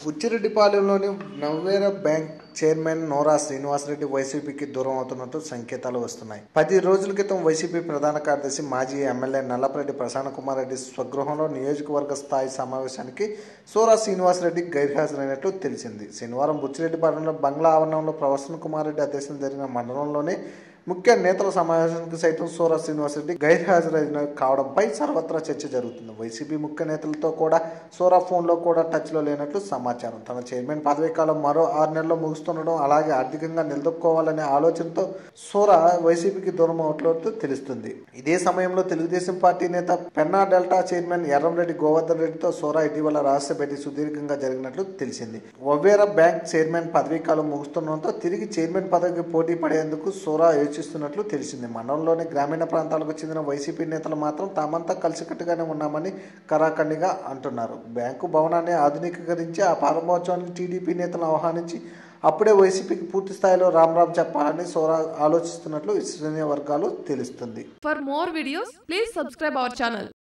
బుచ్చిరెడ్డిపాలెంలోని నవ్వేర bank chairman నోరా శ్రీనివాసరెడ్డి వైసీపీకి దూరం అవుతున్నట్టు సంకేతాలు వస్తున్నాయి. 10 రోజుల క్రితం వైసీపీ ప్రధాన కార్యదర్శి మాజీ ఎమ్మెల్యే నల్లపరెడ్డి ప్రసన్నకుమార్ రెడ్డి స్వగృహంలో నియోజకవర్గ స్థాయి సమావేశానికి సోరా శ్రీనివాసరెడ్డి గైర్హాజరైనట్లు తెలిసింది. శనివారం బుచ్చిరెడ్డిపాలెంలో బంగ్లా ఆవరణంలో ప్రసన్నకుమార్ రెడ్డి అధ్యక్షతన జరిగిన మండలంలోని ముఖ్య నేతల సమావేశానికి సైతం సోరా శ్రీనివాసరెడ్డి గైర్హాజరైన కావడంపై సర్వత్రా చర్చ జరుగుతుంది. వైసీపీ ముఖ్య నేతలతో కూడా సోరా ఫోన్లో కూడా టచ్లో లేనట్లు సమాచారం. తన చైర్మన్ పదవీ కాలం మరో 6 నెలల్లో ముగుస్తుండడం, అలాగే ఆర్థికంగా నిలదొక్కుకోవాలనే ఆలోచనతో సోరా వైసీపీకి దూరం అవుతున్నట్లు తెలుస్తుంది. ఇదే సమయంలో తెలుగుదేశం పార్టీ నేత పెన్నా డెల్టా చైర్మన్ ఎర్రంరెడ్డి గోవర్ధన్ రెడ్డితో సోరా ఇటీవల రహస్య భేటీ సుదీర్ఘంగా జరిగినట్లు తెలిసింది. వవేరా బ్యాంక్ చైర్మన్ పదవీ కాలం ముగుస్తుండటంతో తిరిగి చైర్మన్ పదవికి పోటీ పడేందుకు సోరా యోచిస్తున్నట్లు తెలిసింది. మండలంలోని గ్రామీణ ప్రాంతాలకు చెందిన వైసీపీ నేతలు మాత్రం తామంతా కలిసికట్టుగానే ఉన్నామని కరాఖండిగా అంటున్నారు. బ్యాంకు భవనాన్ని ఆధునికీకరించి ఆ ప్రారంభోత్సవానికి టీడీపీ నేతలను ఆహ్వానించి అప్పుడే వైసీపీకి పూర్తి స్థాయిలో రామ్ చెప్పాలని సోరా ఆలోచిస్తున్నట్లు విశ్వసనీయ వర్గాలు తెలుస్తుంది. For more videos, please subscribe our channel.